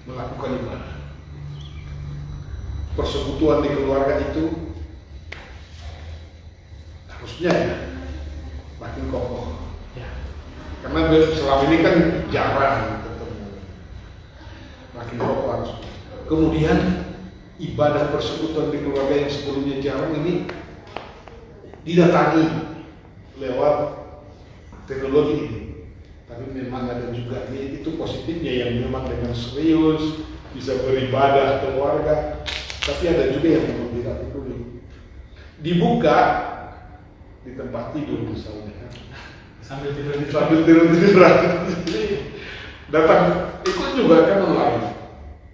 melakukan ibadah. Persekutuan di keluarga itu harusnya ya makin kokoh. Karena selama ini kan jarang ketemu, makin kokoh harus. Kemudian ibadah persekutuan di keluarga yang sebelumnya jarang ini didatangi lewat teknologi ini. Tapi memang ada juga ini itu positifnya yang memang dengan serius bisa beribadah keluarga. Tapi ada juga yang memang tidak peduli. Dibuka di tempat tidur misalnya. Sambil tidur. Datang ikut juga kan online.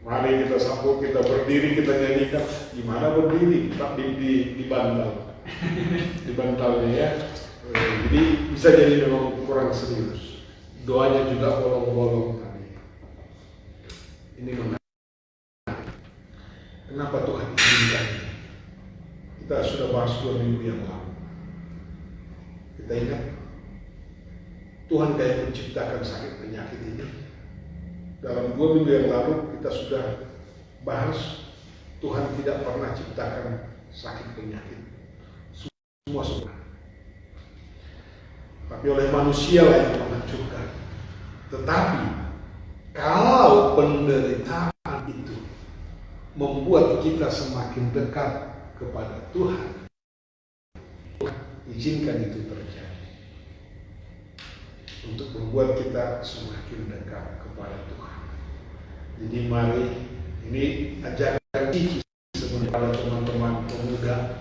Mari kita sambut, kita berdiri, kita nyanyikan. Gimana berdiri? Tetap di bantal. Di bantalnya ya. Jadi bisa jadi memang kurang serius. Doanya juga bolong-bolong tadi. Ini menarik. Kenapa Tuhan izinkan? Kita sudah bahas 2 minggu yang lalu. Kita ingat Tuhan kayak menciptakan sakit penyakit ini. Dalam 2 minggu yang lalu kita sudah bahas Tuhan tidak pernah ciptakan sakit penyakit. Semua sudah. Tapi oleh manusia lah yang menghancurkan. Tetapi kalau penderitaan itu membuat kita semakin dekat kepada Tuhan, izinkan itu terjadi untuk membuat kita semakin dekat kepada Tuhan. Jadi mari ini ajakan Cici kepada teman-teman pemuda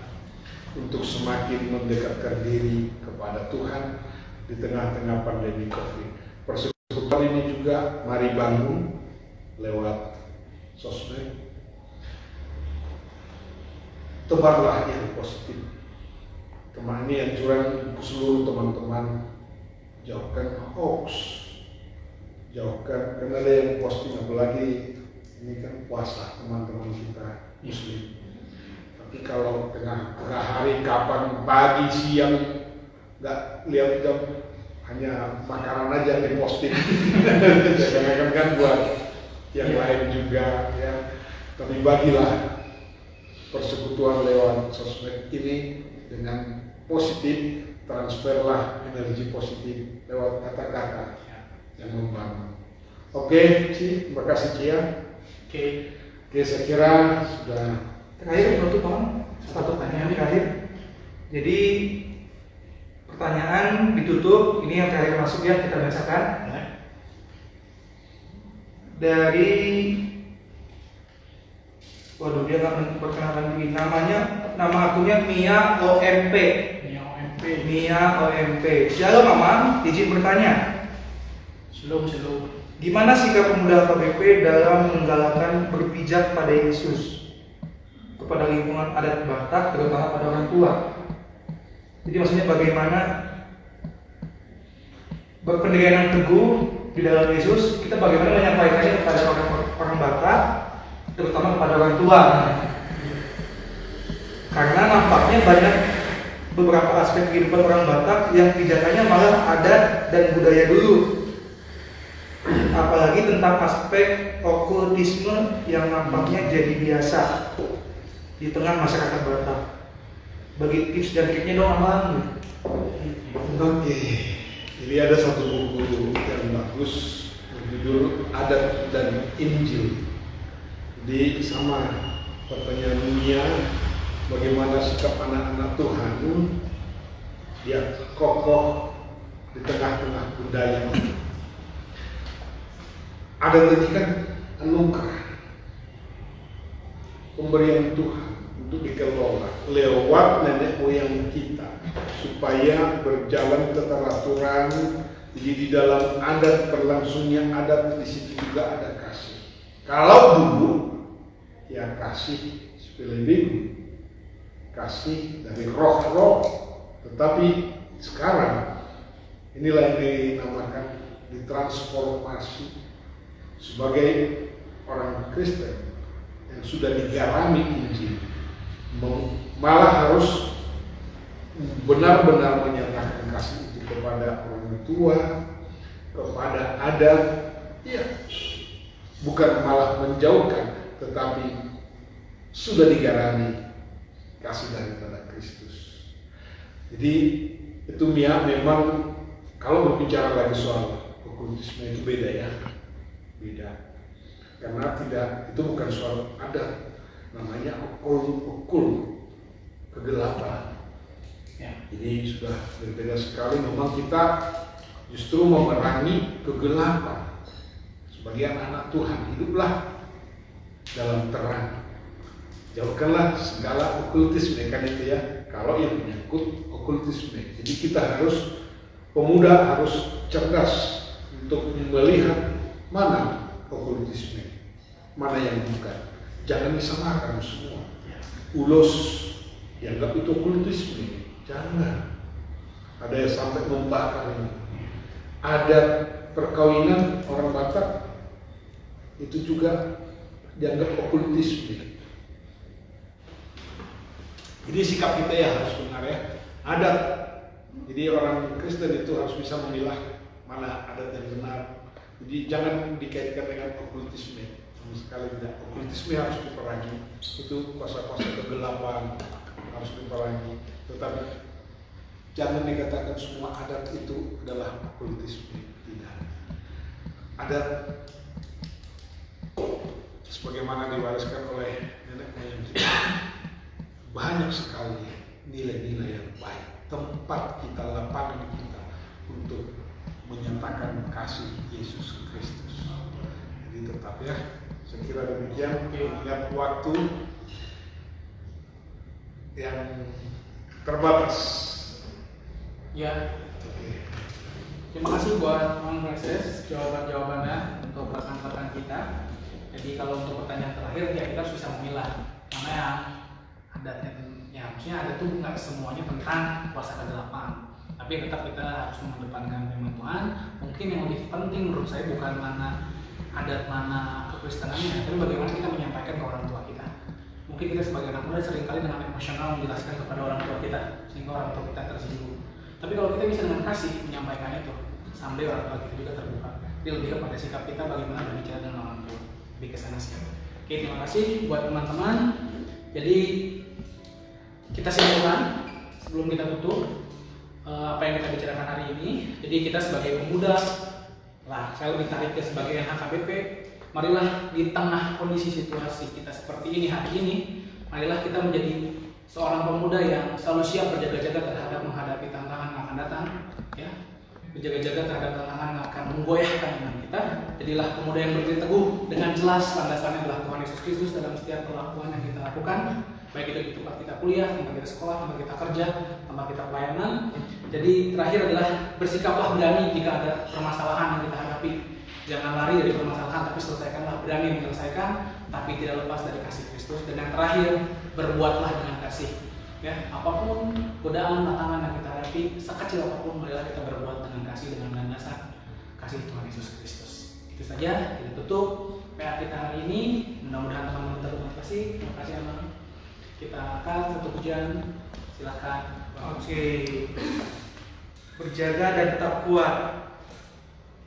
untuk semakin mendekatkan diri kepada Tuhan di tengah-tengah pandemi COVID. Persekutuan ini juga mari bangun lewat sosmed. Tebarlah yang positif. Ini anjuran seluruh teman-teman, jauhkan hoax, jauhkan karena ada yang posting, apalagi ini kan puasa teman-teman kita Muslim. Tapi kalau tengah hari, kapan, pagi, siang, nggak lihat jam, hanya makanan aja di posting. Jangan kan buat yang lain juga ya. Tapi bagilah persekutuan lewat sosmed ini dengan positif, transferlah energi positif lewat kata-kata yang membangun. Oke, Ci, terima kasih Cia. Oke, saya kira sudah Terakhir penutup Bang, satu pertanyaan terakhir. Jadi pertanyaan ditutup, ini yang terakhir masuk ya, kita bacakan. Dari waduh, dia nggak memperkenalkan diri. Nama akunnya Mia OMP. Mia OMP. Shalom Mama, izin bertanya. Shalom. Gimana sikap pemuda KBP dalam menggalakkan berpijak pada Yesus kepada lingkungan adat Batak, terutama pada orang tua? Jadi maksudnya bagaimana berpendirian yang teguh di dalam Yesus, kita bagaimana menyampaikannya kepada orang Batak, terutama kepada orang tua. Karena nampaknya banyak beberapa aspek kehidupan orang Batak yang pijakannya malah adat dan budaya dulu. Apalagi tentang aspek okultisme yang nampaknya jadi biasa di tengah masyarakat Batak. Bagi tips dan triknya dong Abang. Oke, ini ada satu buku yang bagus berjudul Adat dan Injil. Jadi sama pertanyaan dunia, bagaimana sikap anak-anak Tuhan, dia kokoh di tengah-tengah budaya. Adat ini kan anugerah, pemberian Tuhan untuk dikelola lewat nenek moyang kita supaya berjalan keteraturan. Jadi di dalam adat, berlangsungnya adat, di situ juga ada kasih. Kalau dulu ya kasih sepele kasih dari roh-roh, tetapi sekarang inilah yang dinamakan ditransformasi sebagai orang Kristen yang sudah digarami Injil, malah harus benar-benar menyatakan kasih itu kepada orang tua, kepada adat, ya, bukan malah menjauhkan, tetapi sudah digarami kasih daripada Kristus. Jadi itu memang kalau berbicara lagi soal okultisme itu beda ya, beda. Karena itu bukan soal adat, namanya okul, kegelapan. Ya. Ini sudah berbeda sekali. Memang kita justru memerangi kegelapan. Sebagai anak-anak Tuhan, hiduplah dalam terang. Jauhkanlah segala okultisme, kan itu ya. Kalau yang menyangkut okultisme, jadi kita pemuda harus cerdas untuk melihat mana okultisme, mana yang bukan. Jangan disamakan semua. Ulos dianggap itu okultisme, jangan. Ada yang sampai membakar ini. Adat perkawinan orang Batak itu juga dianggap okultisme. Jadi sikap kita ya harus benar ya. Adat. Jadi orang Kristen itu harus bisa memilah mana adat yang benar. Jadi jangan dikaitkan dengan okultisme. Sama sekali tidak. Okultisme harus diperangi. Itu kuasa-kuasa kegelapan harus diperangi. Tetapi jangan dikatakan semua adat itu adalah okultisme. Tidak. Adat sebagaimana diwariskan oleh nenek moyang kita, banyak sekali nilai-nilai yang baik, tempat kita, lapangan kita untuk menyatakan kasih Yesus Kristus. Jadi tetap ya, saya kira demikian. Ingat waktu yang terbatas. Ya. Terima kasih buat Bang Francis jawaban-jawabannya untuk rekan-rekan kita. Jadi kalau untuk pertanyaan terakhir ya kita harus bisa memilah mana yang adatnya, ya maksudnya adat itu nggak semuanya tentang kuasa kegelapan, tapi tetap kita harus mengedepankan firman Tuhan. Mungkin yang lebih penting menurut saya bukan mana adat mana kekristenannya, tapi bagaimana kita menyampaikan ke orang tua kita. Mungkin kita sebagai anak muda seringkali dengan emosional menjelaskan kepada orang tua kita sehingga orang tua kita tersinggung. Tapi kalau kita bisa dengan kasih menyampaikannya tuh, sampai orang tua kita juga terbuka. Jadi lebih kepada sikap kita bagaimana berbicara dengan orang tua, lebih ke sana sih. Oke, terima kasih buat teman-teman. Jadi kita simpulkan sebelum kita tutup apa yang kita bicarakan hari ini. Jadi kita sebagai pemuda, lah saya lebih tarik ke sebagai HKBP. Marilah di tengah kondisi situasi kita seperti ini hari ini, marilah kita menjadi seorang pemuda yang selalu siap berjaga-jaga terhadap menghadapi tantangan yang akan datang, ya, berjaga-jaga terhadap tantangan yang akan menggoyahkan iman kita. Jadilah pemuda yang berdiri teguh dengan jelas landasannya adalah Tuhan Yesus Kristus dalam setiap perlakuan yang kita lakukan, baik itu di tempat kita kuliah, tempat kita sekolah, tempat kita kerja, tempat kita pelayanan. Jadi terakhir adalah bersikaplah berani jika ada permasalahan yang kita hadapi. Jangan lari dari permasalahan, tapi selesaikanlah, berani menyelesaikan, tapi tidak lepas dari kasih Kristus. Dan yang terakhir, berbuatlah dengan kasih. Ya, apapun godaan, tantangan yang kita hadapi, sekecil apapun, marilah kita berbuat dengan kasih, dengan landasan kasih Tuhan Yesus Kristus. Itu saja, kita tutup PA kita hari ini. Mudah-mudahan teman-teman termotivasi. Terima kasih Abang. Kita akan satu pujian, silakan. Oke. Berjaga dan tetap kuat.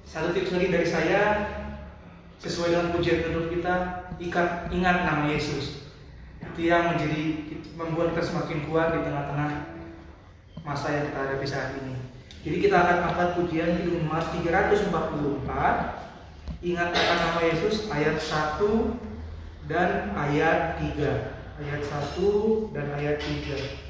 Satu tips lagi dari saya, sesuai dengan pujian penutup kita, ingat nama Yesus. Itu yang membuat kita semakin kuat di tengah-tengah masa yang kita hadapi saat ini. Jadi kita akan angkat pujian Kidung Mazmur 344. Ingat akan nama Yesus, ayat 1 dan ayat 3. Ayat 1 dan ayat 3.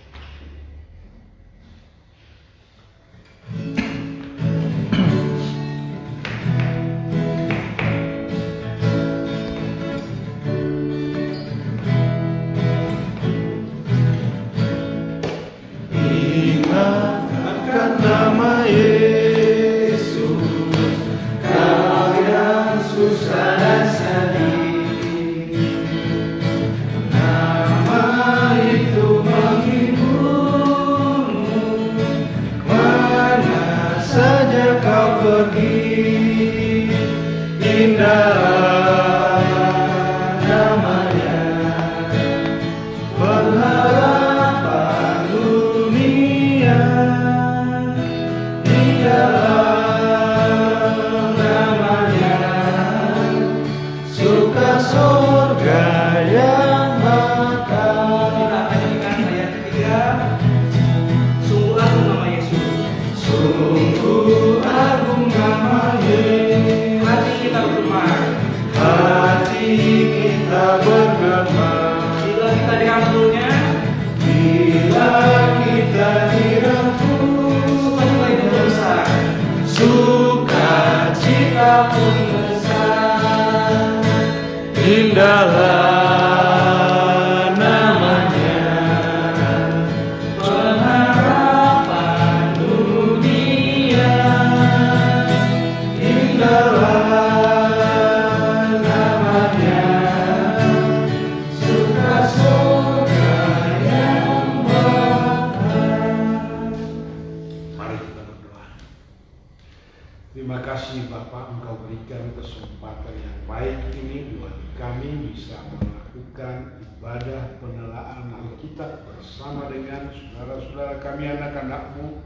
Bersama dengan saudara-saudara kami, anak-anakmu,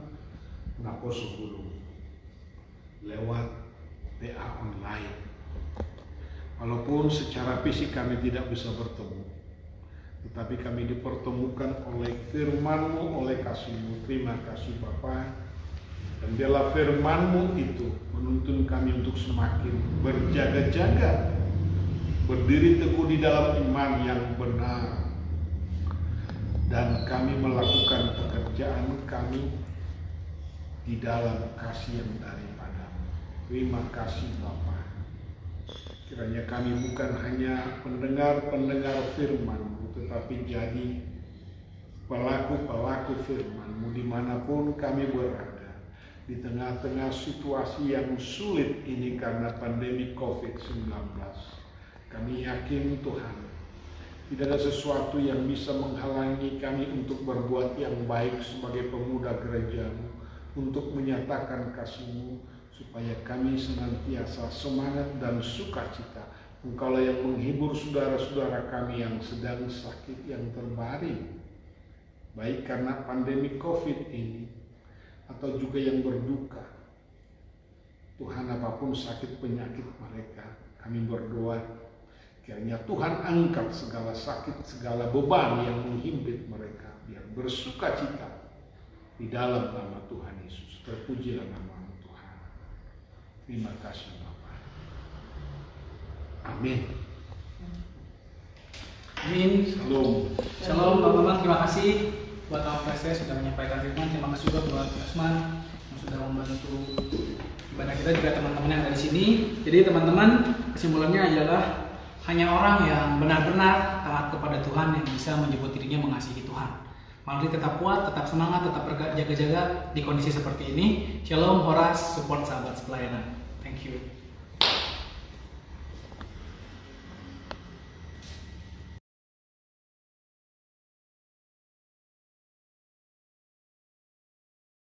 Naposo Gunung, lewat PA online. Walaupun secara fisik kami tidak bisa bertemu, tetapi kami dipertemukan oleh firman-Mu, oleh kasih-Mu. Terima kasih Bapa. Dan biarlah firman-Mu itu menuntun kami untuk semakin berjaga-jaga, berdiri teguh di dalam iman yang benar, dan kami melakukan pekerjaan kami di dalam kasih yang daripada-Mu. Terima kasih Bapa. Kiranya kami bukan hanya pendengar-pendengar firman-Mu, tetapi jadi pelaku-pelaku firman-Mu dimanapun kami berada. Di tengah-tengah situasi yang sulit ini karena pandemi COVID-19, kami yakin Tuhan, tidak ada sesuatu yang bisa menghalangi kami untuk berbuat yang baik sebagai pemuda gereja-Mu, untuk menyatakan kasih-Mu, supaya kami senantiasa semangat dan sukacita. Engkaulah yang menghibur saudara-saudara kami yang sedang sakit, yang terbaring, baik karena pandemi COVID ini, atau juga yang berduka. Tuhan, apapun sakit penyakit mereka, kami berdoa, kiranya Tuhan angkat segala sakit, segala beban yang menghimpit mereka, biar bersukacita di dalam nama Tuhan Yesus. Terpujilah nama Tuhan. Terima kasih Bapa. Amin. Amin. Shalom. Shalom teman-teman, terima kasih buat Pak Presiden sudah menyampaikan firman. Terima kasih juga buat Usman yang sudah membantu ibadah kita, juga teman-teman yang ada di sini. Jadi teman-teman, kesimpulannya adalah hanya orang yang benar-benar taat kepada Tuhan yang bisa menyebut dirinya mengasihi Tuhan. Mari tetap kuat, tetap semangat, tetap berjaga-jaga di kondisi seperti ini. Shalom, Horas, support sahabat pelayanan. Thank you.